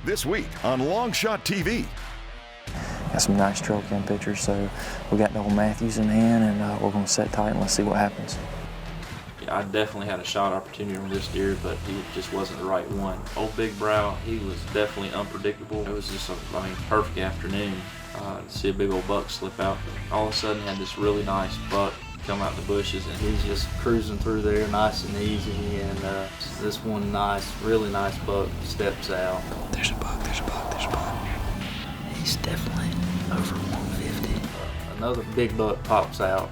This week on Longshot TV. Got some nice trail cam pictures, so we got the old Matthews in hand, and we're going to set tight and let's see what happens. Yeah, I definitely had a shot opportunity on this deer, but he just wasn't the right one. Old Big Brow, he was definitely unpredictable. It was just a perfect afternoon to see a big old buck slip out. All of a sudden, had this really nice buck come out the bushes, and he's just cruising through there nice and easy, and this one really nice buck steps out. There's a buck, there's a buck, there's a buck. He's definitely over 150. Another big buck pops out.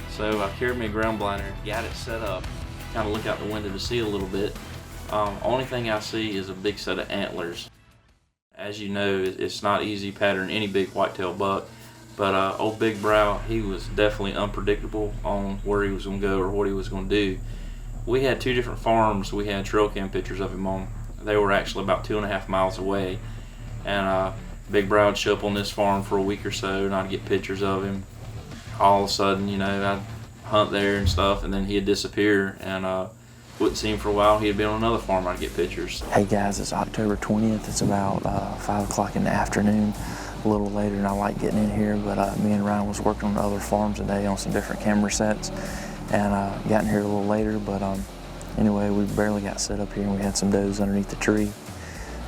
So I carried me a ground blinder, got it set up, kind of look out the window to see a little bit. Only thing I see is a big set of antlers. As you know, it's not easy pattern any big whitetail buck, but old Big Brow, he was definitely unpredictable on where he was going to go or what he was going to do. We had two different farms we had trail cam pictures of him on. They were actually about 2.5 miles away, and Big Brow would show up on this farm for a week or so, and I'd get pictures of him. All of a sudden, you know, I'd hunt there and stuff, and then he'd disappear, and wouldn't see him for a while. He'd been on another farm. I'd get pictures. Hey guys, it's October 20th. It's about 5 o'clock in the afternoon, a little later than I like getting in here, but me and Ryan was working on other farms today on some different camera sets, and got in here a little later, but anyway, we barely got set up here, and we had some does underneath the tree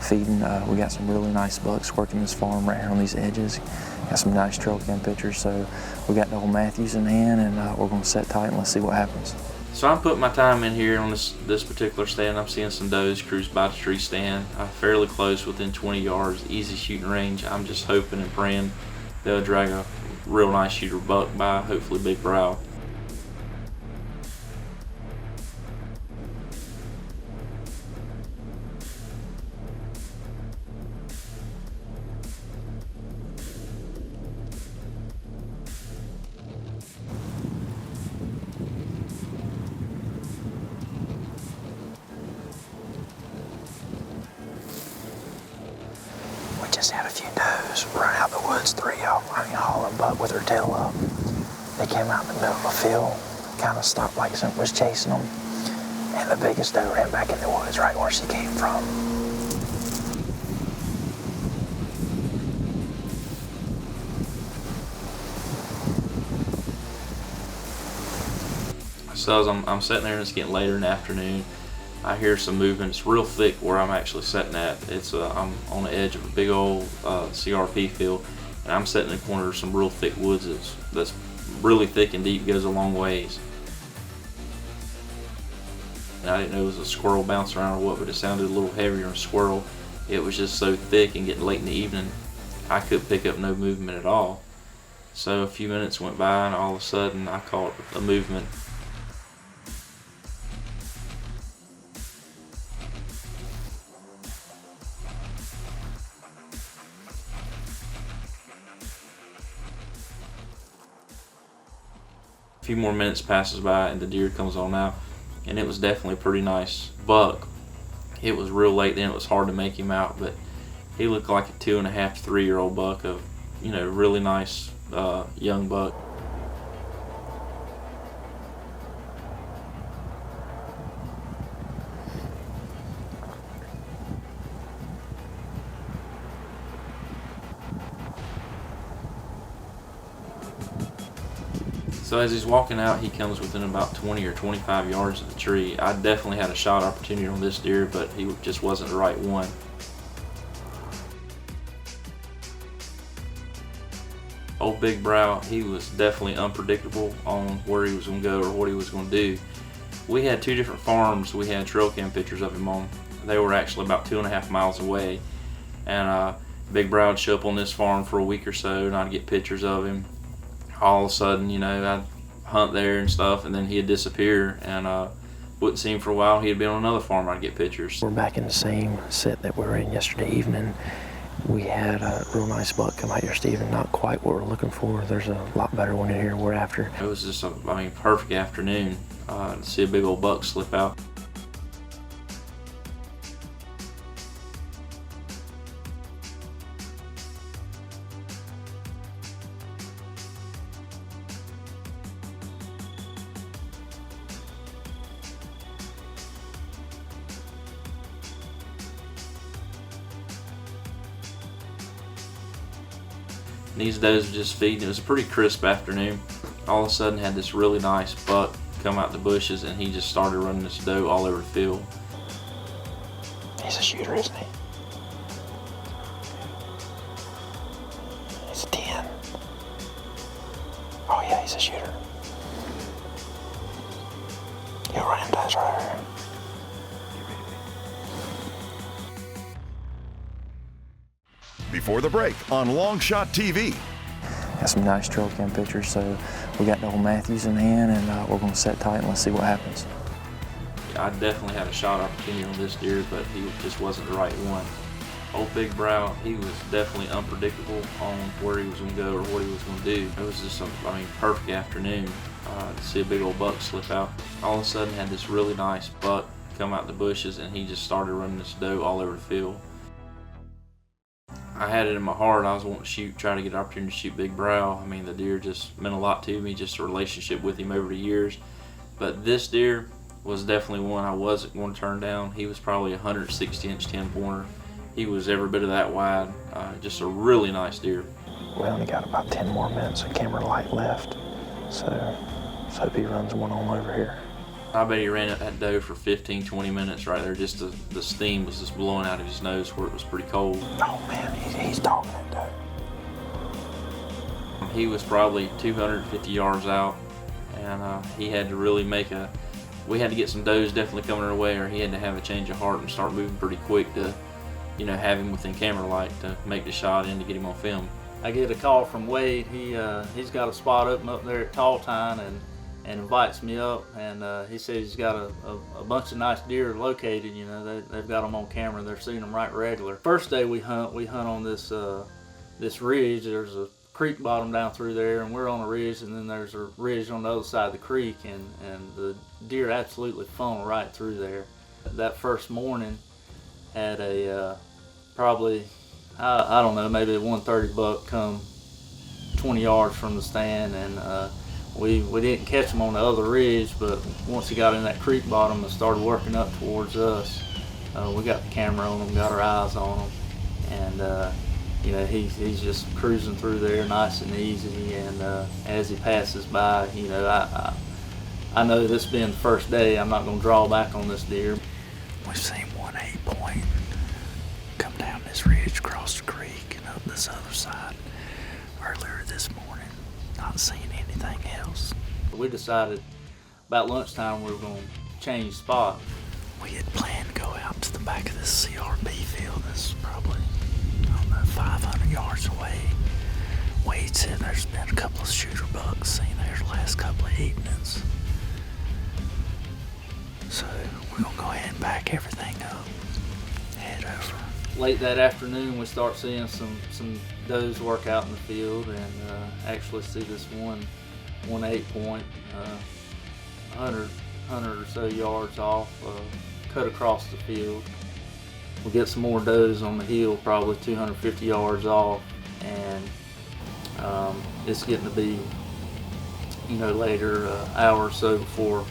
feeding. We got some really nice bucks working this farm right here on these edges. Got some nice trail cam pictures, so we got the old Matthews in hand, and we're going to set tight and let's see what happens. So I'm putting my time in here on this particular stand. I'm seeing some does cruise by the tree stand. I'm fairly close, within 20 yards, easy shooting range. I'm just hoping and praying they'll drag a real nice shooter buck by, hopefully Big Brow. Just had a few does run out the woods, 3 of them, hauling buck with her tail up. They came out in the middle of the field, kind of stopped like something was chasing them, and the biggest doe ran back in the woods right where she came from. So as I'm sitting there and it's getting later in the afternoon, I hear some movement. It's real thick where I'm actually sitting at. I'm on the edge of a big old CRP field, and I'm sitting in the corner of some real thick woods that's really thick and deep, goes a long ways. And I didn't know it was a squirrel bouncing around or what, but it sounded a little heavier than a squirrel. It was just so thick, and getting late in the evening, I couldn't pick up no movement at all. So a few minutes went by, and all of a sudden I caught a movement. A few more minutes passes by and the deer comes on out, and it was definitely a pretty nice buck. It was real late then, it was hard to make him out, but he looked like a 2.5 to 3 year old buck of, you know, really nice young buck. So as he's walking out, he comes within about 20 or 25 yards of the tree. I definitely had a shot opportunity on this deer, but he just wasn't the right one. Old Big Brow, he was definitely unpredictable on where he was going to go or what he was going to do. We had two different farms we had trail cam pictures of him on. They were actually about 2.5 miles away, and Big Brow would show up on this farm for a week or so, and I'd get pictures of him. All of a sudden, you know, I'd hunt there and stuff, and then he'd disappear, and wouldn't see him for a while. He'd been on another farm. I'd get pictures. We're back in the same set that we were in yesterday evening. We had a real nice buck come out here, Stephen. Not quite what we're looking for. There's a lot better one in here we're after. It was just a perfect afternoon to see a big old buck slip out. And these does were just feeding. It was a pretty crisp afternoon. All of a sudden had this really nice buck come out the bushes, and he just started running this doe all over the field. He's a shooter, isn't he? He's a 10. Oh yeah, he's a shooter. He'll run into us right here. Before the break on Longshot TV. Got some nice trail cam pictures, so we got the old Matthews in hand, and we're going to set tight and let's see what happens. I definitely had a shot opportunity on this deer, but he just wasn't the right one. Old Big Brow, he was definitely unpredictable on where he was going to go or what he was going to do. It was just a perfect afternoon to see a big old buck slip out. All of a sudden had this really nice buck come out the bushes, and he just started running this doe all over the field. I had it in my heart. I was wanting to try to get an opportunity to shoot Big Brow. I mean, the deer just meant a lot to me, just a relationship with him over the years. But this deer was definitely one I wasn't going to turn down. He was probably a 160-inch 10-pointer. He was every bit of that wide. Just a really nice deer. We only got about 10 more minutes of camera light left, so let's hope he runs one on over here. I bet he ran at that doe for 15-20 minutes right there. Just the steam was just blowing out of his nose where it was pretty cold. Oh man, he's dogging that doe. He was probably 250 yards out, and he had to really we had to get some does definitely coming our way, or he had to have a change of heart and start moving pretty quick to, have him within camera light to make the shot in to get him on film. I get a call from Wade. He's got a spot open up there at Tall Tine and invites me up, and he says he's got a bunch of nice deer located. They've got them on camera. They're seeing them right regular. First day we hunt on this ridge. There's a creek bottom down through there, and we're on a ridge, and then there's a ridge on the other side of the creek, and the deer absolutely funnel right through there. That first morning had a probably, I don't know, maybe a 130 buck come 20 yards from the stand, and we didn't catch him on the other ridge, but once he got in that creek bottom and started working up towards us, we got the camera on him, got our eyes on him, and he's just cruising through there nice and easy, and as he passes by, I know this being the first day, I'm not going to draw back on this deer. We've seen one 8-point come down this ridge, across the creek, and up this other side earlier this morning. Not seeing anything else. We decided about lunchtime we were going to change spot. We had planned to go out to the back of this CRB field that's probably, 500 yards away. Wade said there's been a couple of shooter bucks seen there the last couple of evenings. So we're going to go ahead and back everything up, head over. Late that afternoon we start seeing some does work out in the field, and actually see this one 8-point, 100 or so yards off, cut across the field. We'll get some more does on the hill, probably 250 yards off, and it's getting to be, later, hour or so before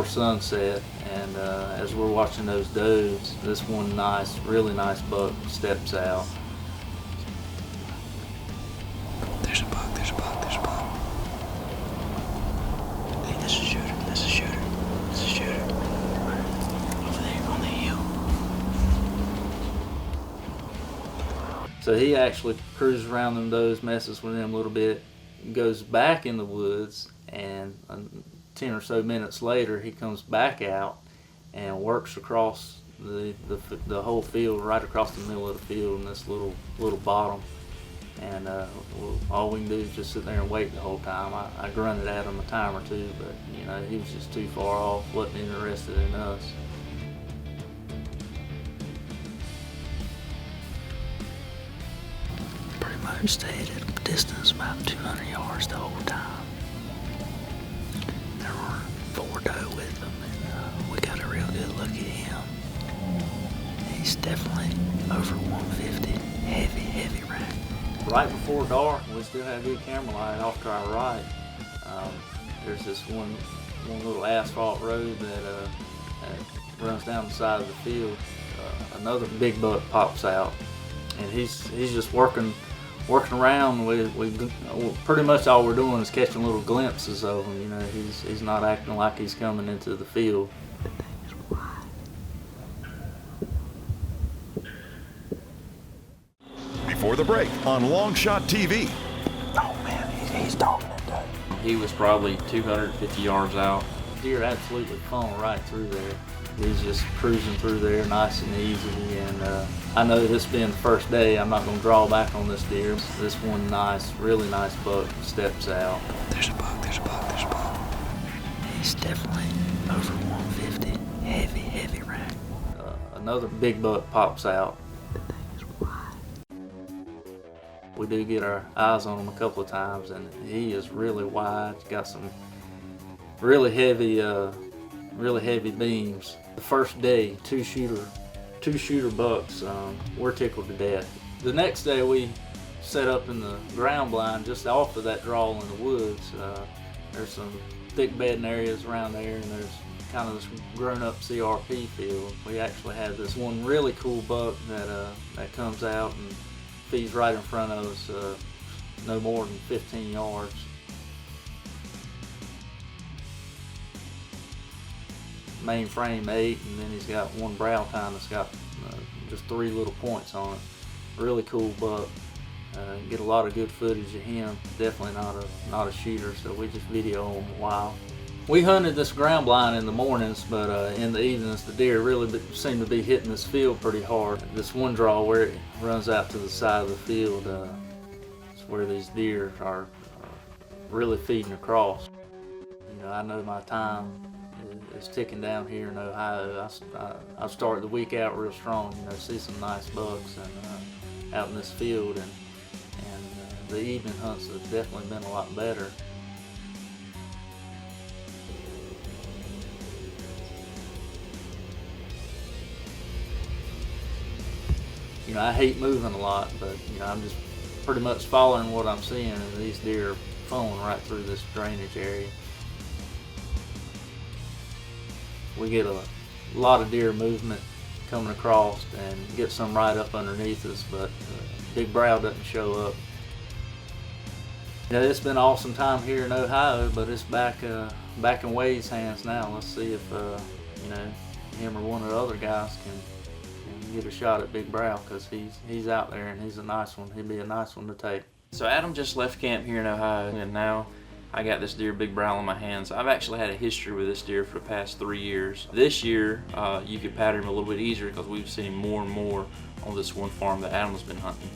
sunset, and as we're watching those does, this one really nice buck steps out. There's a buck, there's a buck, there's a buck. Hey, this is a shooter, this is a shooter, this is a shooter. Over there on the hill. So he actually cruises around them does, messes with them a little bit, goes back in the woods, and 10 or so minutes later he comes back out and works across the whole field, right across the middle of the field in this little bottom. And all we can do is just sit there and wait the whole time. I grunted at him a time or two, but he was just too far off, wasn't interested in us. Pretty much stayed at a distance about 200 yards the whole time. There were 4 doe with them, and we got a real good look at him. He's definitely over 150, heavy rack. Right before dark, we still had good camera light off to our right. There's this one little asphalt road that runs down the side of the field. Another big buck pops out, and he's just working working around, we pretty much all we're doing is catching little glimpses of him. You know, he's not acting like he's coming into the field. Before the break on Longshot TV. Oh man, he's dogging it though. He was probably 250 yards out. Deer absolutely falling right through there. He's just cruising through there nice and easy, and I know this being the first day, I'm not going to draw back on this deer. This one nice, really nice buck steps out. There's a buck, there's a buck, there's a buck. He's definitely over 150. Heavy rack. Another big buck pops out. We do get our eyes on him a couple of times, and he is really wide. He's got some really heavy beams. The first day, two shooter bucks, we're tickled to death. The next day we set up in the ground blind just off of that draw in the woods. There's some thick bedding areas around there, and there's kind of this grown-up CRP field. We actually had this one really cool buck that comes out and feeds right in front of us, no more than 15 yards. Main frame 8, and then he's got one brow tine that's got just 3 little points on it. Really cool buck. Get a lot of good footage of him. Definitely not a shooter, so we just video him a while. We hunted this ground blind in the mornings, but in the evenings the deer really seem to be hitting this field pretty hard. This one draw where it runs out to the side of the field is where these deer are really feeding across. You know, I know my time is ticking down here in Ohio. I started the week out real strong. You know, see some nice bucks and out in this field, and the evening hunts have definitely been a lot better. You know, I hate moving a lot, but you know, I'm just pretty much following what I'm seeing, and these deer are falling right through this drainage area. We get a lot of deer movement coming across and get some right up underneath us, but big brow doesn't show up. You know, it's been an awesome time here in Ohio, but it's back in Wade's hands now. Let's see if you know, him or one of the other guys can get a shot at big brow, because he's out there and he's a nice one. He'd be a nice one to take. So Adam just left camp here in Ohio, and now I got this deer big brow in my hands. I've actually had a history with this deer for the past 3 years. This year, you could pattern him a little bit easier because we've seen him more and more on this one farm that Adam's been hunting.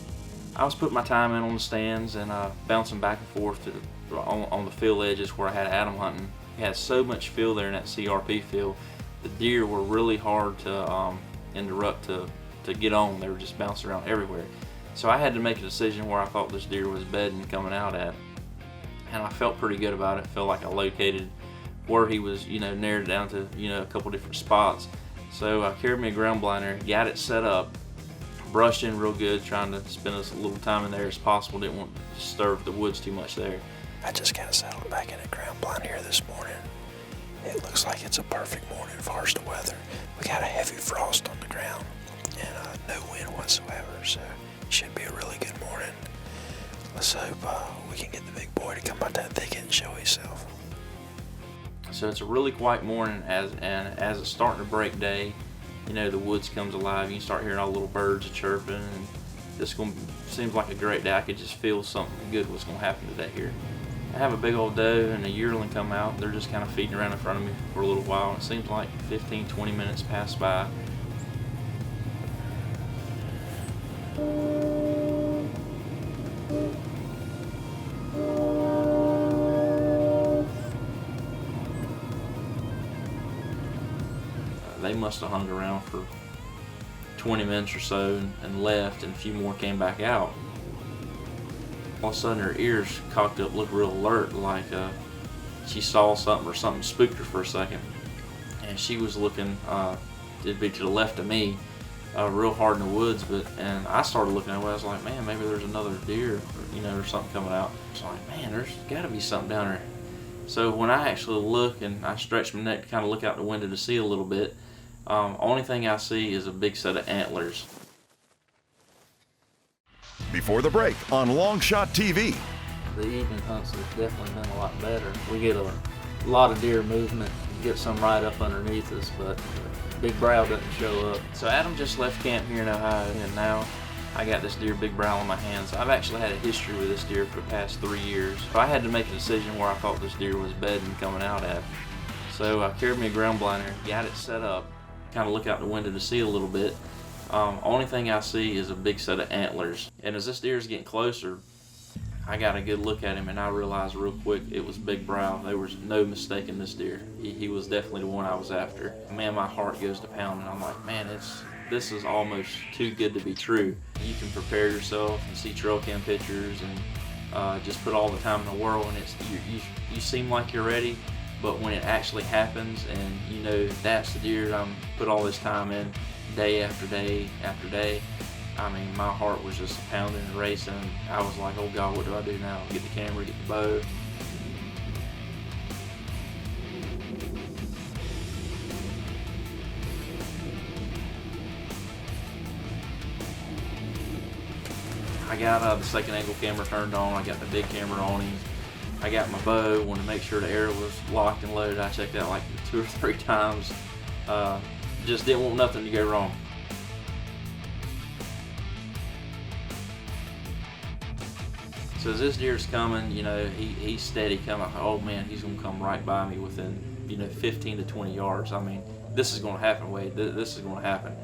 I was putting my time in on the stands and bouncing back and forth on the field edges where I had Adam hunting. He had so much field there in that CRP field. The deer were really hard to interrupt to get on. They were just bouncing around everywhere. So I had to make a decision where I thought this deer was bedding coming out at. And I felt pretty good about it. Felt like I located where he was, you know, narrowed it down to, you know, a couple different spots. So I carried me a ground blinder, got it set up, brushed in real good, trying to spend as little time in there as possible. Didn't want to disturb the woods too much there. I just got settled back in a ground blind here this morning. It looks like it's a perfect morning as far as the weather. We got a heavy frost on the ground and no wind whatsoever, so it should be a really good morning. Let's hope we can get the big boy to come out that thicket and show himself. So it's a really quiet morning, as it's starting to break day. You know, the woods comes alive. You start hearing all the little birds chirping, and this seems like a great day. I could just feel something good was going to happen today here. I have a big old doe and a yearling come out. They're just kind of feeding around in front of me for a little while. It seems like 15-20 minutes pass by. They must have hung around for 20 minutes or so and left, and a few more came back out. All of a sudden her ears cocked up, looked real alert, like she saw something or something spooked her for a second. And she was looking, it'd be to the left of me, real hard in the woods, and I started looking at it. I was like, man, maybe there's another deer, or, you know, or something coming out. It's like, man, there's gotta be something down there. So when I actually look and I stretch my neck to kind of look out the window to see a little bit, only thing I see is a big set of antlers. Before the break on Longshot TV. The evening hunts have definitely been a lot better. We get a lot of deer movement, get some right up underneath us, but big brow doesn't show up. So Adam just left camp here in Ohio, and now I got this deer big brow on my hands. I've actually had a history with this deer for the past 3 years. So I had to make a decision where I thought this deer was bedding coming out at. So I carried me a ground blinder, got it set up, kind of look out the window to see a little bit. Only thing I see is a big set of antlers. And as this deer is getting closer, I got a good look at him and I realized real quick it was big brow. There was no mistaking this deer. He was definitely the one I was after. Man, my heart goes to pounding. I'm like, man, this is almost too good to be true. You can prepare yourself and see trail cam pictures and just put all the time in the world, and you seem like you're ready, but when it actually happens and you know that's the deer I'm put all this time in, day after day after day, I mean, my heart was just pounding and racing. I was like, oh God, what do I do now? Get the camera, get the bow. I got the second angle camera turned on. I got the big camera on him. I got my bow, wanted to make sure the arrow was locked and loaded. I checked that like 2 or 3 times. Just didn't want nothing to go wrong. So as this deer's coming, you know, he's steady coming. Oh man, he's gonna come right by me within, you know, 15 to 20 yards. I mean, this is gonna happen, Wade. This is gonna happen.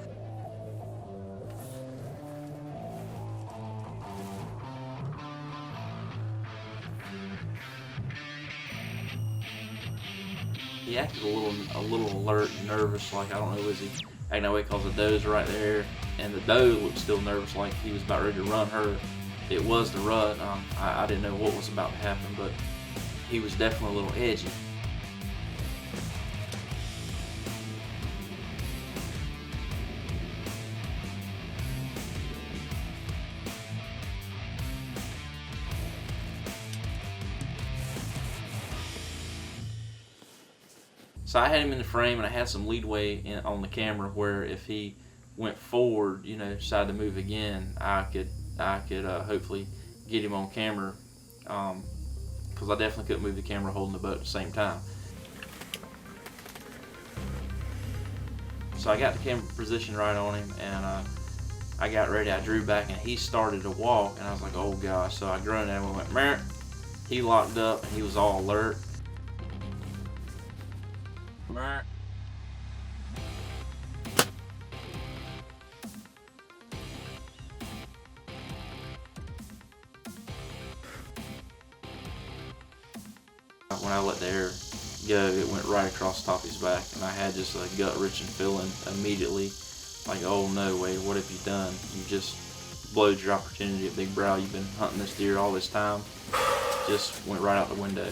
He acted a little alert and nervous, like, I don't know, was he acting that way because the doe's right there, and the doe looked still nervous, like he was about ready to run her. It was the rut. I didn't know what was about to happen, but he was definitely a little edgy. So I had him in the frame, and I had some leadway on the camera where if he went forward, you know, decided to move again, I could hopefully get him on camera, because I definitely couldn't move the camera holding the bow at the same time. So I got the camera position right on him, and I got ready. I drew back, and he started to walk, and I was like, oh gosh. So I grunted at him and went, Merritt. He locked up, and he was all alert. Merritt. When I let the air go, it went right across the top of his back, and I had just a gut-wrenching feeling immediately, like, oh no, Wade, what have you done? You just blowed your opportunity at Big Brow. You've been hunting this deer all this time. Just went right out the window.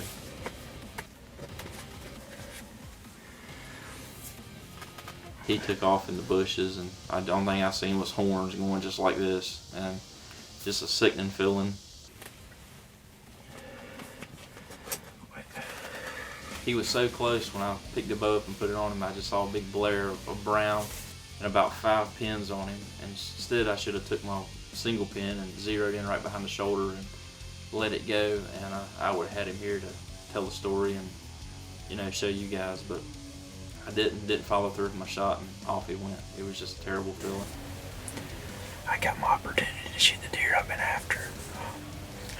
He took off in the bushes, and the only thing I seen was horns going just like this, and just a sickening feeling. He was so close. When I picked the bow up and put it on him, I just saw a big blare of brown and about 5 pins on him. And instead, I should have took my single pin and zeroed in right behind the shoulder and let it go, and I would have had him here to tell the story and, you know, show you guys. But I didn't follow through with my shot, and off he went. It was just a terrible feeling. I got my opportunity to shoot the deer I've been after.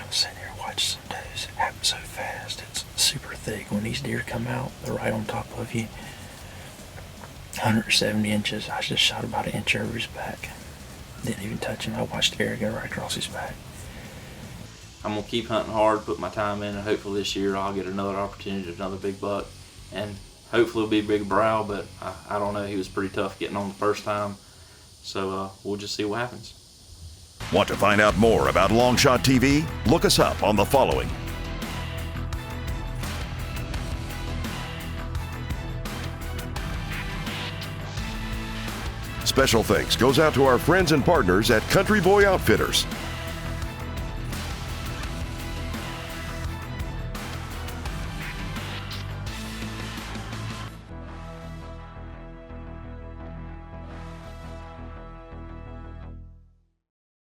I was sitting here watching some does. It happened so fast. It's super thick. When these deer come out, they're right on top of you. 170 inches. I just shot about an inch over his back. Didn't even touch him. I watched the air go right across his back. I'm gonna keep hunting hard, put my time in, and hopefully this year I'll get another opportunity to another big buck, and hopefully it'll be Big Brow. But I don't know. He was pretty tough getting on the first time, so we'll just see what happens. Want to find out more about Longshot TV? Look us up on the following. Special thanks goes out to our friends and partners at Country Boy Outfitters.